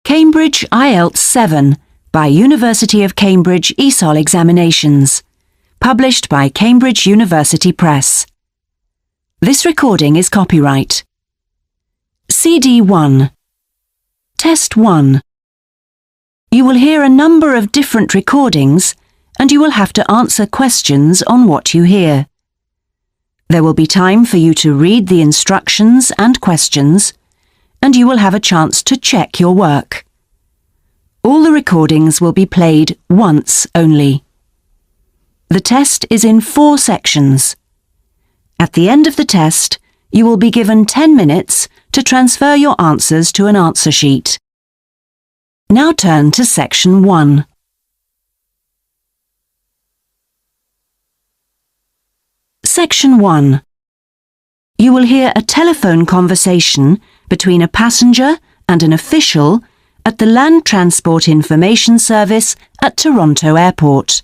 Cambridge IELTS 7 by University of Cambridge ESOL Examinations. Published by Cambridge University Press. This recording is copyright. CD 1. Test 1. You will hear a number of different recordings and you will have to answer questions on what you hear. There will be time for you to read the instructions and questions, and you will have a chance to check your work. All the recordings will be played once only. The test is in 4 sections. At the end of the test, you will be given 10 minutes to transfer your answers to an answer sheet. Now turn to Section 1. Section 1. You will hear a telephone conversation between a passenger and an official at the Land Transport Information Service at Toronto Airport.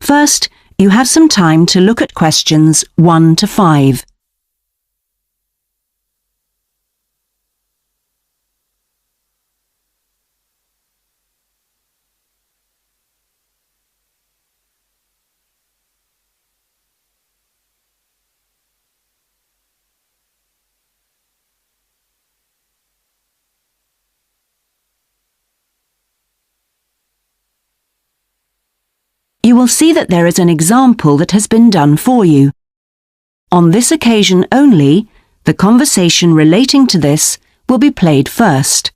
First, you have some time to look at questions 1 to 5. You will see that there is an example that has been done for you. On this occasion only, the conversation relating to this will be played first.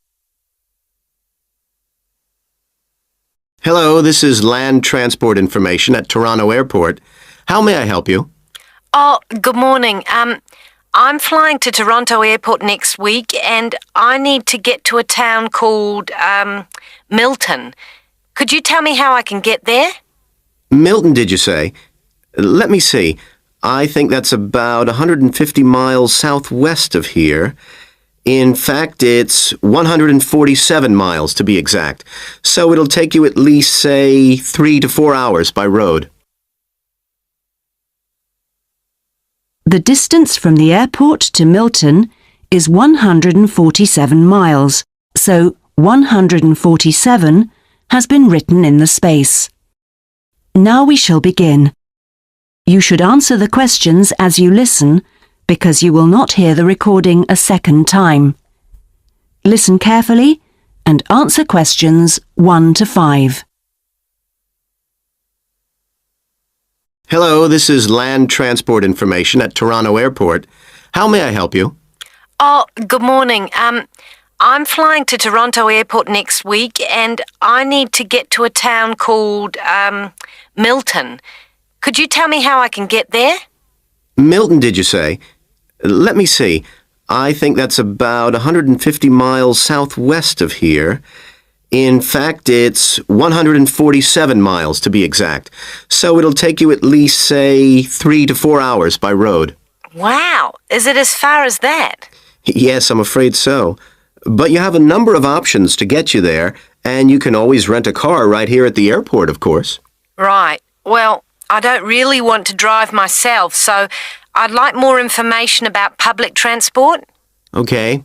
Hello, this is Land Transport Information at Toronto Airport. How may I help you? Oh, good morning. I'm flying to Toronto Airport next week and I need to get to a town called, Milton. Could you tell me how I can get there? Milton, did you say? Let me see. I think that's about 150 miles southwest of here. In fact, it's 147 miles to be exact. So it'll take you at least, say, 3 to 4 hours by road. The distance from the airport to Milton is 147 miles, so 147 has been written in the space. Now we shall begin. You should answer the questions as you listen, because you will not hear the recording a second time. Listen carefully and answer questions 1 to 5. Hello, this is Land Transport Information at Toronto Airport. How may I help you? Oh, good morning. I'm flying to Toronto Airport next week and I need to get to a town called, Milton. Could you tell me how I can get there? Milton, did you say? Let me see. I think that's about 150 miles southwest of here. In fact, it's 147 miles to be exact. So it'll take you at least, say, 3 to 4 hours by road. Wow, is it as far as that? Yes, I'm afraid so. But you have a number of options to get you there, and you can always rent a car right here at the airport, of course. Right. Well, I don't really want to drive myself, so I'd like more information about public transport. Okay.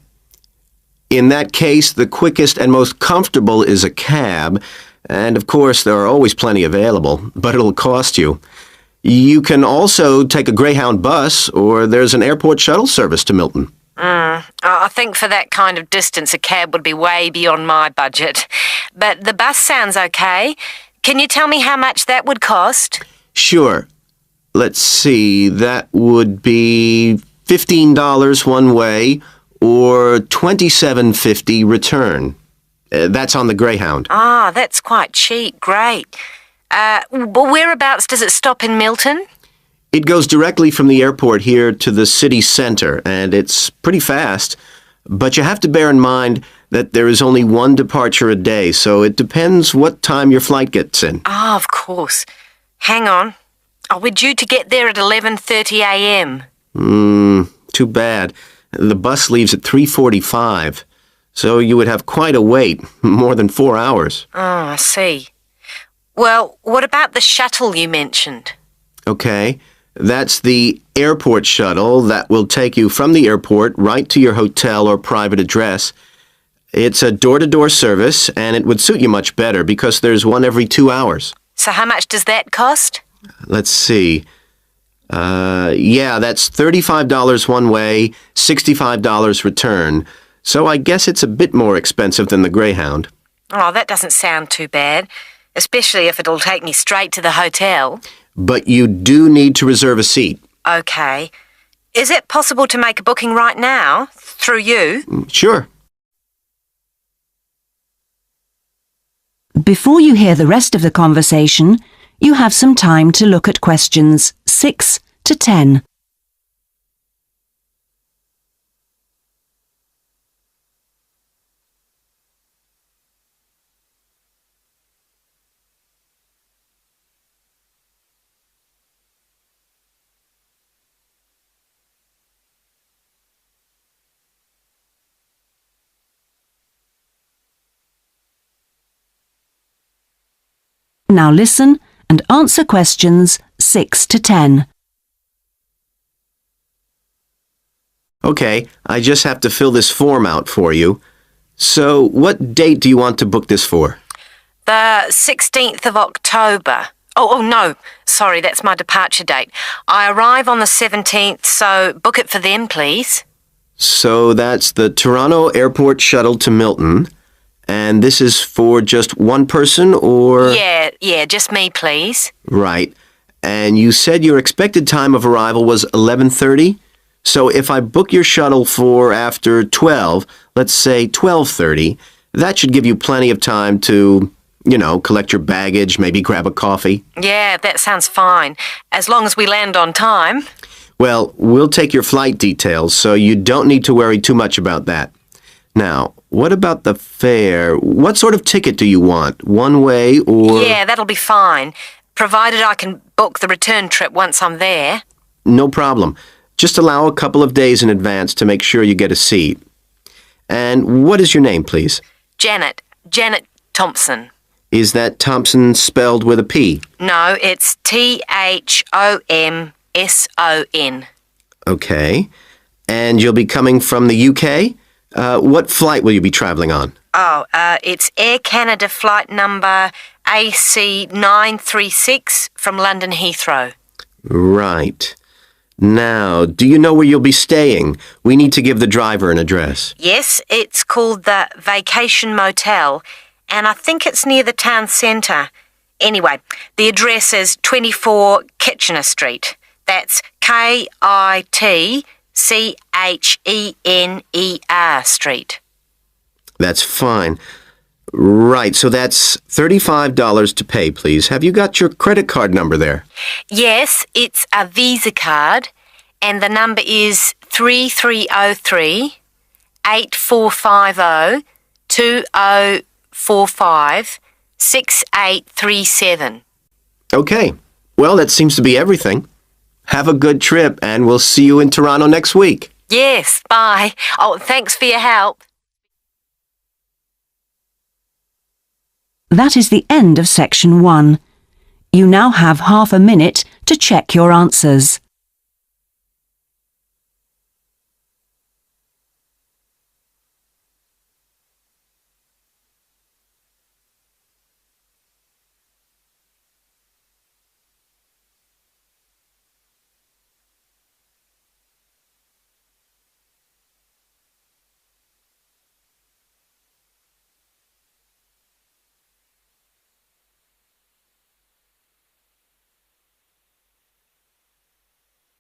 In that case, the quickest and most comfortable is a cab, and of course there are always plenty available, but it'll cost you. You can also take a Greyhound bus, or there's an airport shuttle service to Milton. I think for that kind of distance a cab would be way beyond my budget. But the bus sounds okay. Can you tell me how much that would cost? Sure. Let's see, that would be $15 one way or $27.50 return. That's on the Greyhound. Ah, that's quite cheap. Great. Whereabouts does it stop in Milton? It goes directly from the airport here to the city center, and it's pretty fast. But you have to bear in mind that there is only one departure a day, so it depends what time your flight gets in. Ah, of course. Hang on. Oh, we're due to get there at 11:30 a.m. Too bad. The bus leaves at 3:45, so you would have quite a wait, more than 4 hours. Oh, I see. Well, what about the shuttle you mentioned? Okay. That's the airport shuttle that will take you from the airport right to your hotel or private address. It's a door-to-door service, and it would suit you much better because there's one every 2 hours. So how much does that cost? Let's see. Yeah, that's $35 one way, $65 return. So I guess it's a bit more expensive than the Greyhound. Oh, that doesn't sound too bad, especially if it'll take me straight to the hotel. But you do need to reserve a seat. Okay. Is it possible to make a booking right now, through you? Sure. Before you hear the rest of the conversation, you have some time to look at questions 6 to 10. Now listen and answer questions 6 to 10. Okay, I just have to fill this form out for you. So, what date do you want to book this for? The 16th of October. Oh, no. Sorry, that's my departure date. I arrive on the 17th, so book it for them, please. So that's the Toronto Airport shuttle to Milton. And this is for just one person, or? Yeah, just me, please. Right. And you said your expected time of arrival was 11:30? So if I book your shuttle for after 12, let's say 12:30, that should give you plenty of time to, collect your baggage, maybe grab a coffee. Yeah, that sounds fine, as long as we land on time. Well, we'll take your flight details, so you don't need to worry too much about that. Now, what about the fare? What sort of ticket do you want? One way or? Yeah, that'll be fine, provided I can book the return trip once I'm there. No problem. Just allow a couple of days in advance to make sure you get a seat. And what is your name, please? Janet Thompson. Is that Thompson spelled with a P? No, it's Thomson. Okay. And you'll be coming from the UK? What flight will you be traveling on? It's Air Canada flight number AC936 from London Heathrow. Right. Now, do you know where you'll be staying? We need to give the driver an address. Yes, it's called the Vacation Motel, and I think it's near the town centre. Anyway, the address is 24 Kitchener Street. That's Kitchener Street. That's fine. Right, so that's $35 to pay, please. Have you got your credit card number there? Yes, it's a Visa card, and the number is 3303 8450 2045 6837. Okay. Well, that seems to be everything. Have a good trip, and we'll see you in Toronto next week. Yes, bye. Oh, thanks for your help. That is the end of section 1. You now have half a minute to check your answers.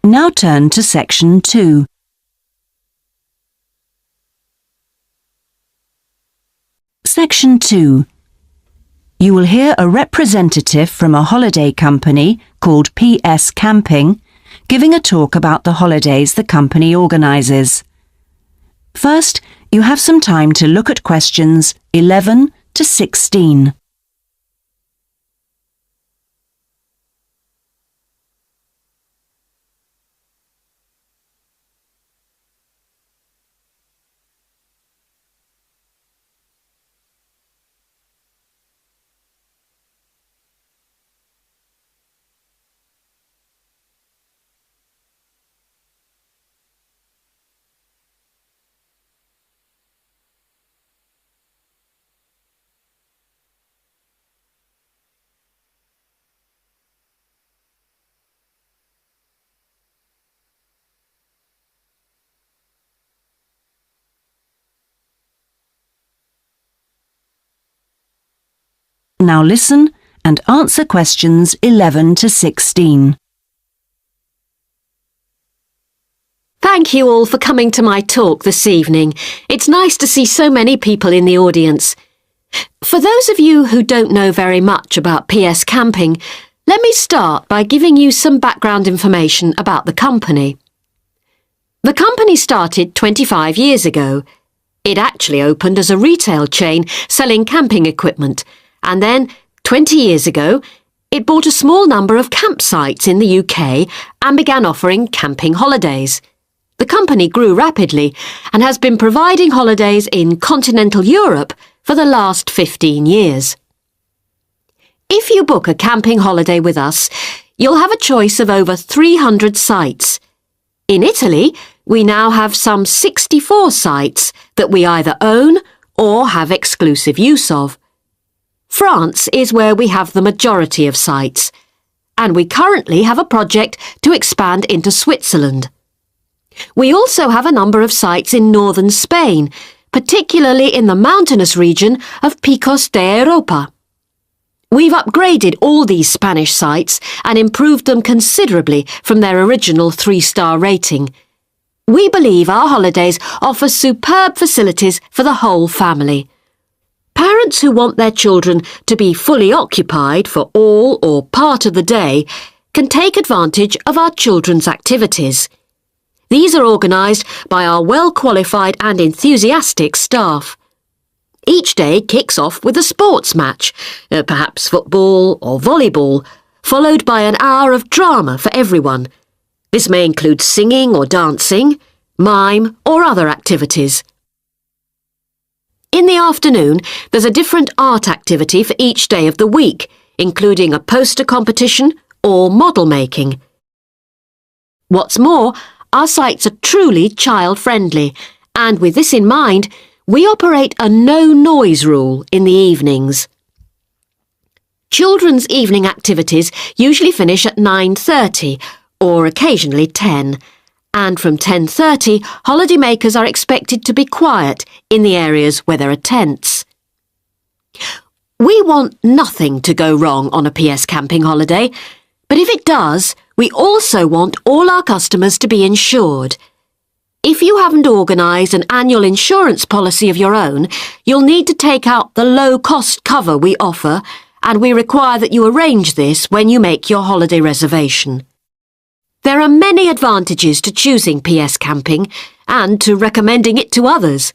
Now turn to section 2. Section 2. You will hear a representative from a holiday company called PS Camping giving a talk about the holidays the company organises. First, you have some time to look at questions 11 to 16. Now listen and answer questions 11 to 16. Thank you all for coming to my talk this evening. It's nice to see so many people in the audience. For those of you who don't know very much about PS Camping, let me start by giving you some background information about the company. The company started 25 years ago. It actually opened as a retail chain selling camping equipment, and then, 20 years ago, it bought a small number of campsites in the UK and began offering camping holidays. The company grew rapidly and has been providing holidays in continental Europe for the last 15 years. If you book a camping holiday with us, you'll have a choice of over 300 sites. In Italy, we now have some 64 sites that we either own or have exclusive use of. France is where we have the majority of sites, and we currently have a project to expand into Switzerland. We also have a number of sites in northern Spain, particularly in the mountainous region of Picos de Europa. We've upgraded all these Spanish sites and improved them considerably from their original 3-star rating. We believe our holidays offer superb facilities for the whole family. Parents who want their children to be fully occupied for all or part of the day can take advantage of our children's activities. These are organised by our well-qualified and enthusiastic staff. Each day kicks off with a sports match, perhaps football or volleyball, followed by an hour of drama for everyone. This may include singing or dancing, mime or other activities. In the afternoon, there's a different art activity for each day of the week, including a poster competition or model making. What's more, our sites are truly child-friendly, and with this in mind, we operate a no-noise rule in the evenings. Children's evening activities usually finish at 9:30 or occasionally 10, and from 10:30, holidaymakers are expected to be quiet in the areas where there are tents. We want nothing to go wrong on a PS Camping holiday, but if it does, we also want all our customers to be insured. If you haven't organised an annual insurance policy of your own, you'll need to take out the low-cost cover we offer, and we require that you arrange this when you make your holiday reservation. There are many advantages to choosing PS Camping and to recommending it to others.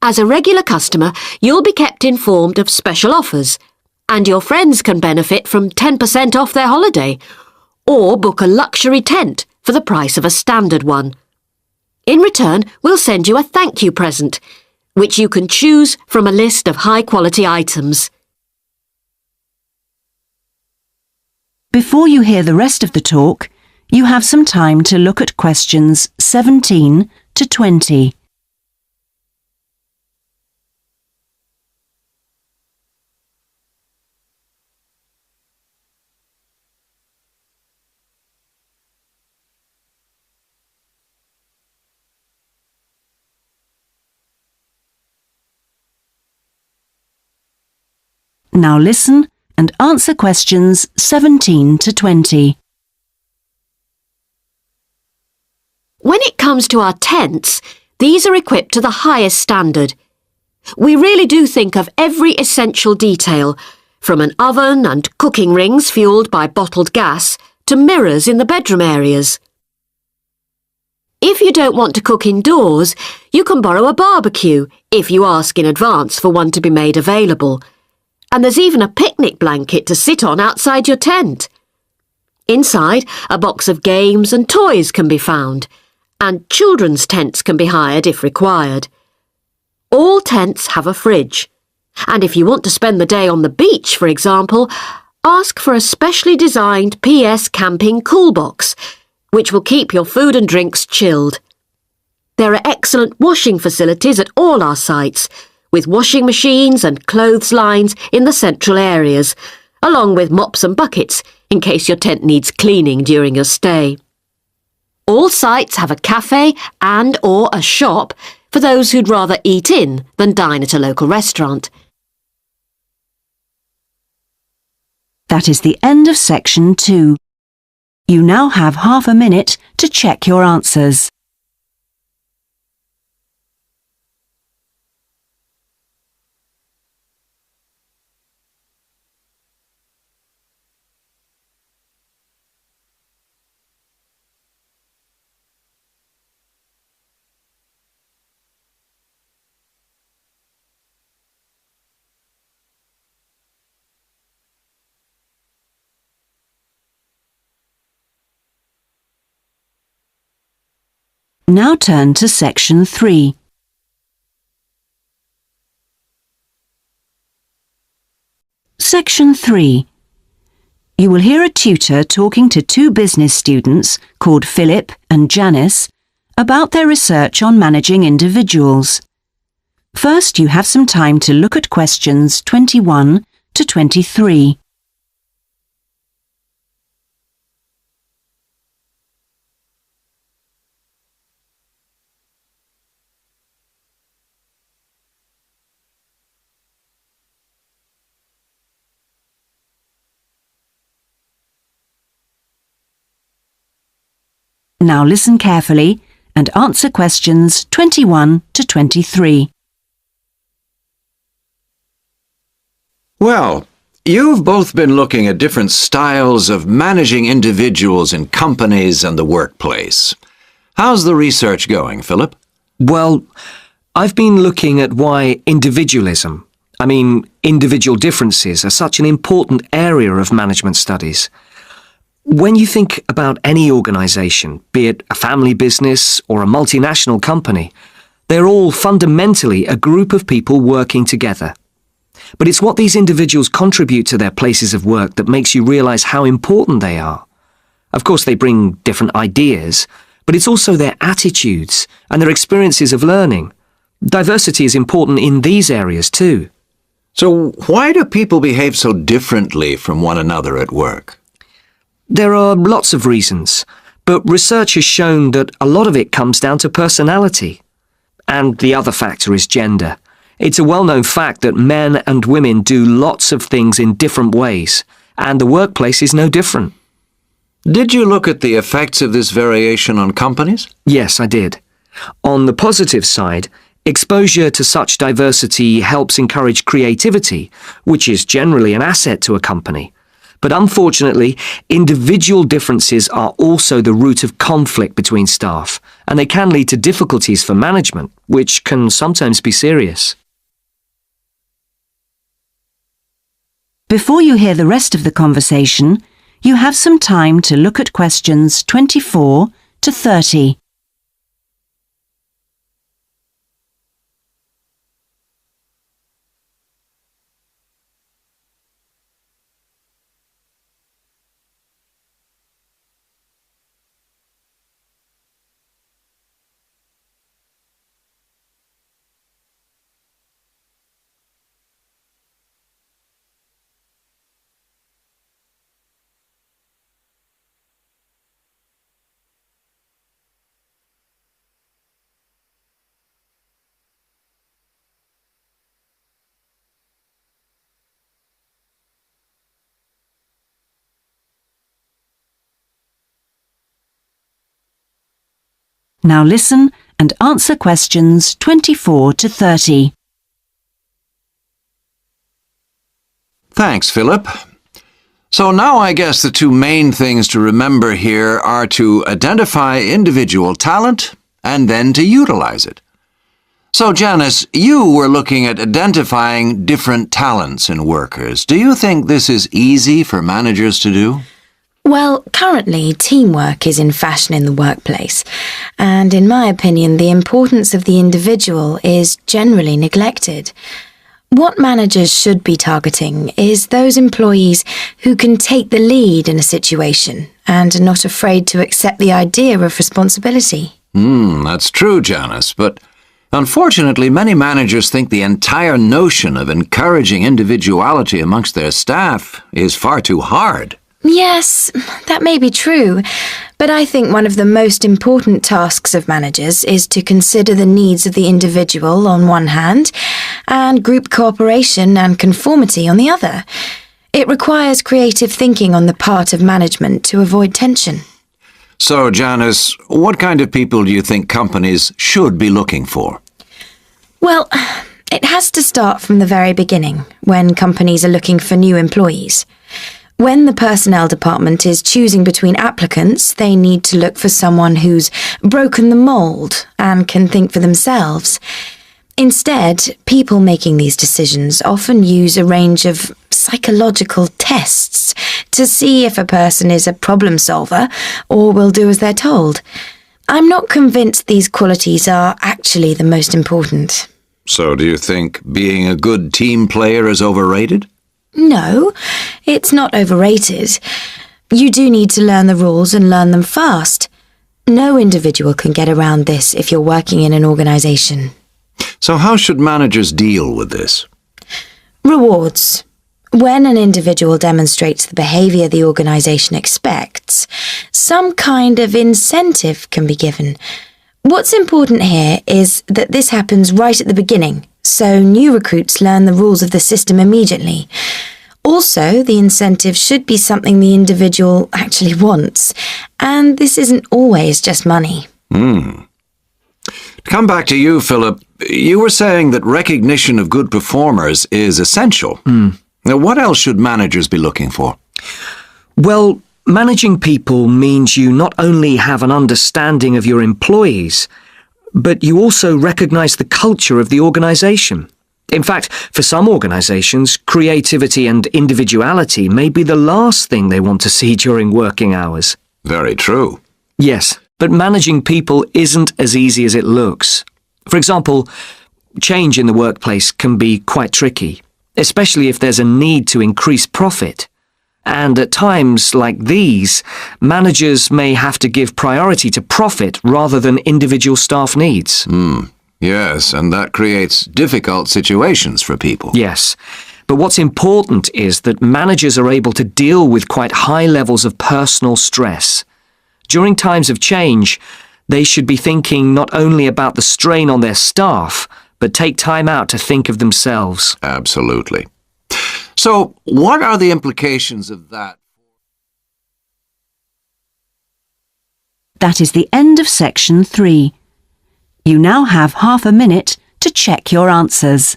As a regular customer, you'll be kept informed of special offers, and your friends can benefit from 10% off their holiday, or book a luxury tent for the price of a standard one. In return, we'll send you a thank you present, which you can choose from a list of high-quality items. Before you hear the rest of the talk, you have some time to look at questions 17 to 20. Now listen and answer questions 17 to 20. When it comes to our tents, these are equipped to the highest standard. We really do think of every essential detail, from an oven and cooking rings fuelled by bottled gas to mirrors in the bedroom areas. If you don't want to cook indoors, you can borrow a barbecue if you ask in advance for one to be made available. And there's even a picnic blanket to sit on outside your tent. Inside, a box of games and toys can be found, and children's tents can be hired if required. All tents have a fridge, and if you want to spend the day on the beach, for example, ask for a specially designed PS Camping cool box, which will keep your food and drinks chilled. There are excellent washing facilities at all our sites, with washing machines and clothes lines in the central areas, along with mops and buckets in case your tent needs cleaning during your stay. All sites have a cafe and/or a shop for those who'd rather eat in than dine at a local restaurant. That is the end of section 2. You now have half a minute to check your answers. Now turn to section 3. Section 3. You will hear a tutor talking to two business students called Philip and Janice about their research on managing individuals. First, you have some time to look at questions 21 to 23. Now listen carefully and answer questions 21 to 23. Well, you've both been looking at different styles of managing individuals in companies and the workplace. How's the research going, Philip? Well, I've been looking at why individualism, individual differences, are such an important area of management studies. When you think about any organisation, be it a family business or a multinational company, they're all fundamentally a group of people working together. But it's what these individuals contribute to their places of work that makes you realise how important they are. Of course, they bring different ideas, but it's also their attitudes and their experiences of learning. Diversity is important in these areas too. So why do people behave so differently from one another at work? There are lots of reasons, but research has shown that a lot of it comes down to personality. And the other factor is gender. It's a well-known fact that men and women do lots of things in different ways, and the workplace is no different. Did you look at the effects of this variation on companies? Yes, I did. On the positive side, exposure to such diversity helps encourage creativity, which is generally an asset to a company. But unfortunately, individual differences are also the root of conflict between staff, and they can lead to difficulties for management, which can sometimes be serious. Before you hear the rest of the conversation, you have some time to look at questions 24 to 30. Now listen and answer questions 24 to 30. Thanks, Philip. So now I guess the two main things to remember here are to identify individual talent and then to utilize it. So, Janice, you were looking at identifying different talents in workers. Do you think this is easy for managers to do? Well, currently, teamwork is in fashion in the workplace, and in my opinion, the importance of the individual is generally neglected. What managers should be targeting is those employees who can take the lead in a situation and are not afraid to accept the idea of responsibility. That's true, Janice, but unfortunately, many managers think the entire notion of encouraging individuality amongst their staff is far too hard. Yes, that may be true, but I think one of the most important tasks of managers is to consider the needs of the individual on one hand and group cooperation and conformity on the other. It requires creative thinking on the part of management to avoid tension. So, Janice, what kind of people do you think companies should be looking for? Well, it has to start from the very beginning, when companies are looking for new employees. When the personnel department is choosing between applicants, they need to look for someone who's broken the mould and can think for themselves. Instead, people making these decisions often use a range of psychological tests to see if a person is a problem solver or will do as they're told. I'm not convinced these qualities are actually the most important. So, do you think being a good team player is overrated? No, it's not overrated. You do need to learn the rules and learn them fast. No individual can get around this if you're working in an organisation. So how should managers deal with this? Rewards. When an individual demonstrates the behaviour the organisation expects, some kind of incentive can be given. What's important here is that this happens right at the beginning, so new recruits learn the rules of the system immediately. Also, the incentive should be something the individual actually wants, and this isn't always just money. To come back to you, Philip, you were saying that recognition of good performers is essential. Now, what else should managers be looking for? Well, managing people means you not only have an understanding of your employees, but you also recognise the culture of the organisation. In fact, for some organisations, creativity and individuality may be the last thing they want to see during working hours. Very true. Yes, but managing people isn't as easy as it looks. For example, change in the workplace can be quite tricky, especially if there's a need to increase profit. And at times like these, managers may have to give priority to profit rather than individual staff needs. Yes, and that creates difficult situations for people. Yes, but what's important is that managers are able to deal with quite high levels of personal stress. During times of change, they should be thinking not only about the strain on their staff, but take time out to think of themselves. Absolutely. So, what are the implications of that? That is the end of section 3. You now have half a minute to check your answers.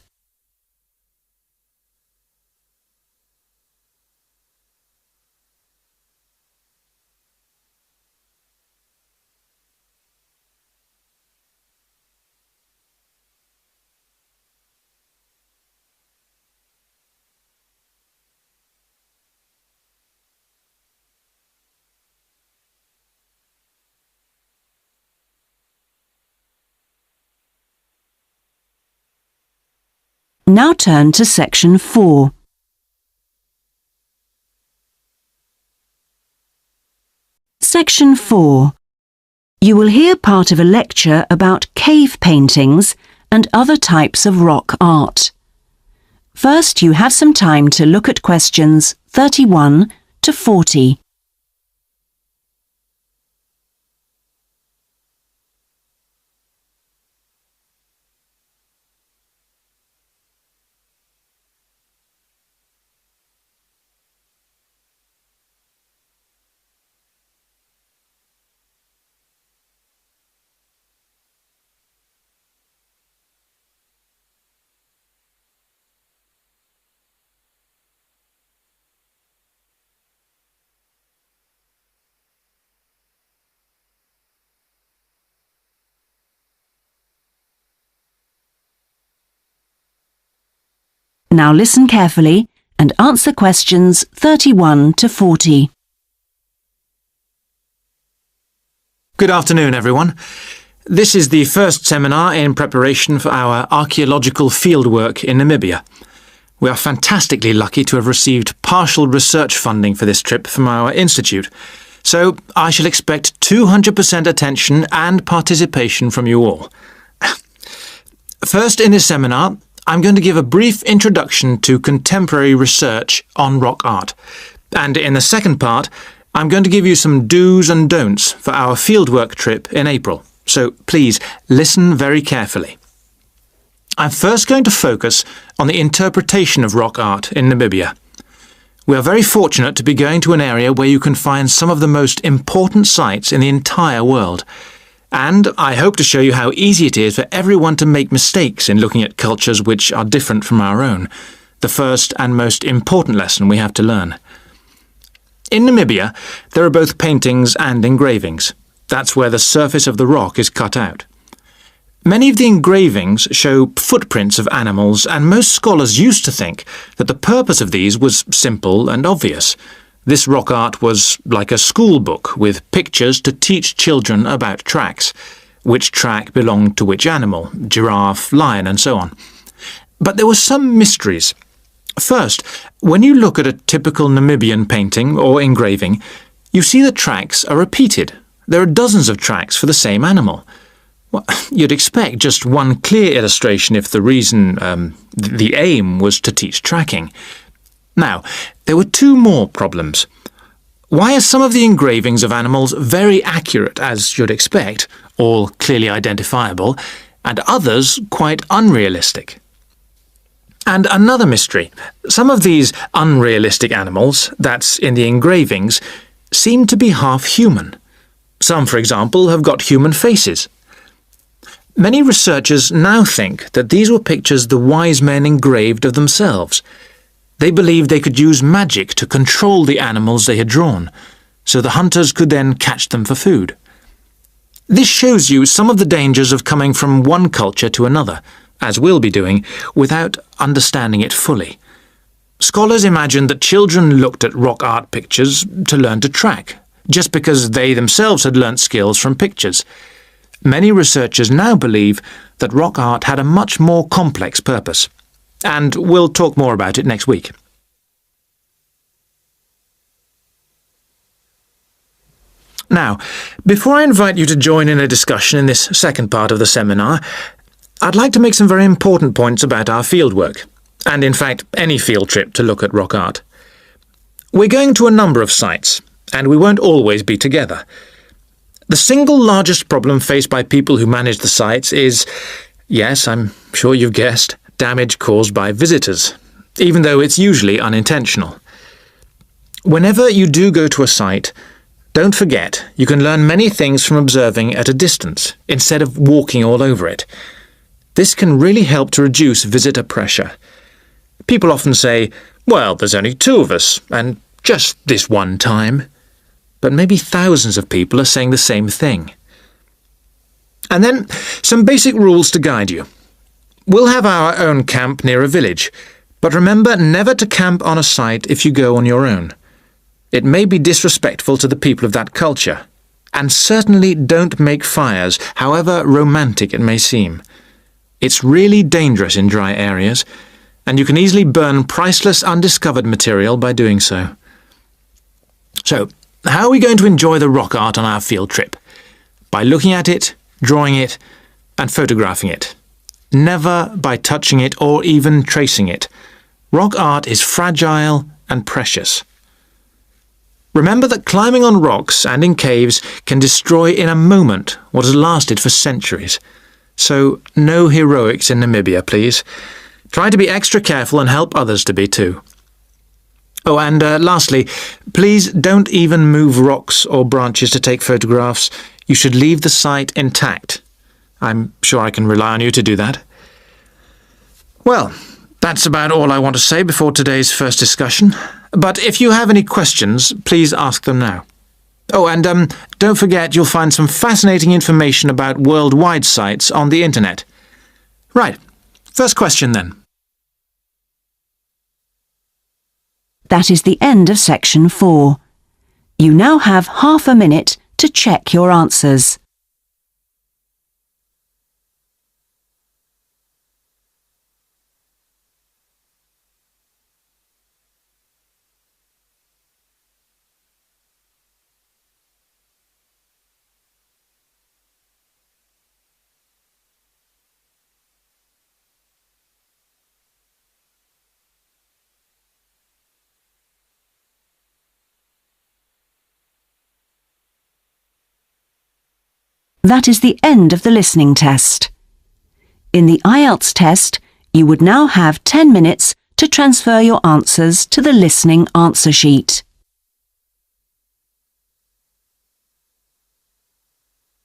Now turn to section 4. Section 4. You will hear part of a lecture about cave paintings and other types of rock art. First, you have some time to look at questions 31 to 40. Now listen carefully and answer questions 31 to 40. Good afternoon, everyone. This is the first seminar in preparation for our archaeological fieldwork in Namibia. We are fantastically lucky to have received partial research funding for this trip from our institute, so I shall expect 200% attention and participation from you all. First, in this seminar, I'm going to give a brief introduction to contemporary research on rock art. And in the second part, I'm going to give you some do's and don'ts for our fieldwork trip in April. So please listen very carefully. I'm first going to focus on the interpretation of rock art in Namibia. We are very fortunate to be going to an area where you can find some of the most important sites in the entire world. And I hope to show you how easy it is for everyone to make mistakes in looking at cultures which are different from our own, the first and most important lesson we have to learn. In Namibia, there are both paintings and engravings. That's where the surface of the rock is cut out. Many of the engravings show footprints of animals, and most scholars used to think that the purpose of these was simple and obvious. This rock art was like a school book with pictures to teach children about tracks, which track belonged to which animal, giraffe, lion, and so on. But there were some mysteries. First, when you look at a typical Namibian painting or engraving, you see the tracks are repeated. There are dozens of tracks for the same animal. Well, you'd expect just one clear illustration if the aim was to teach tracking. Now, there were two more problems. Why are some of the engravings of animals very accurate, as you'd expect, all clearly identifiable, and others quite unrealistic? And another mystery. Some of these unrealistic animals, that's in the engravings, seem to be half human. Some, for example, have got human faces. Many researchers now think that these were pictures the wise men engraved of themselves. They believed they could use magic to control the animals they had drawn, so the hunters could then catch them for food. This shows you some of the dangers of coming from one culture to another, as we'll be doing, without understanding it fully. Scholars imagine that children looked at rock art pictures to learn to track, just because they themselves had learnt skills from pictures. Many researchers now believe that rock art had a much more complex purpose, and we'll talk more about it next week. Now, before I invite you to join in a discussion in this second part of the seminar, I'd like to make some very important points about our fieldwork, and in fact any field trip to look at rock art. We're going to a number of sites, and we won't always be together. The single largest problem faced by people who manage the sites is, yes, I'm sure you've guessed, damage caused by visitors, even though it's usually unintentional. Whenever you do go to a site, don't forget you can learn many things from observing at a distance instead of walking all over it. This can really help to reduce visitor pressure. People often say, well, there's only two of us, and just this one time. But maybe thousands of people are saying the same thing. And then, some basic rules to guide you. We'll have our own camp near a village, but remember never to camp on a site if you go on your own. It may be disrespectful to the people of that culture, and certainly don't make fires, however romantic it may seem. It's really dangerous in dry areas, and you can easily burn priceless undiscovered material by doing so. So, how are we going to enjoy the rock art on our field trip? By looking at it, drawing it, and photographing it. Never by touching it or even tracing it. Rock art is fragile and precious. Remember that climbing on rocks and in caves can destroy in a moment what has lasted for centuries. So, no heroics in Namibia, please. Try to be extra careful and help others to be too. Oh, and lastly, please don't even move rocks or branches to take photographs. You should leave the site intact. I'm sure I can rely on you to do that. Well, that's about all I want to say before today's first discussion. But if you have any questions, please ask them now. Oh, and don't forget you'll find some fascinating information about worldwide sites on the internet. Right, first question then. That is the end of section 4. You now have half a minute to check your answers. That is the end of the listening test. In the IELTS test, you would now have 10 minutes to to transfer your answers to the listening answer sheet.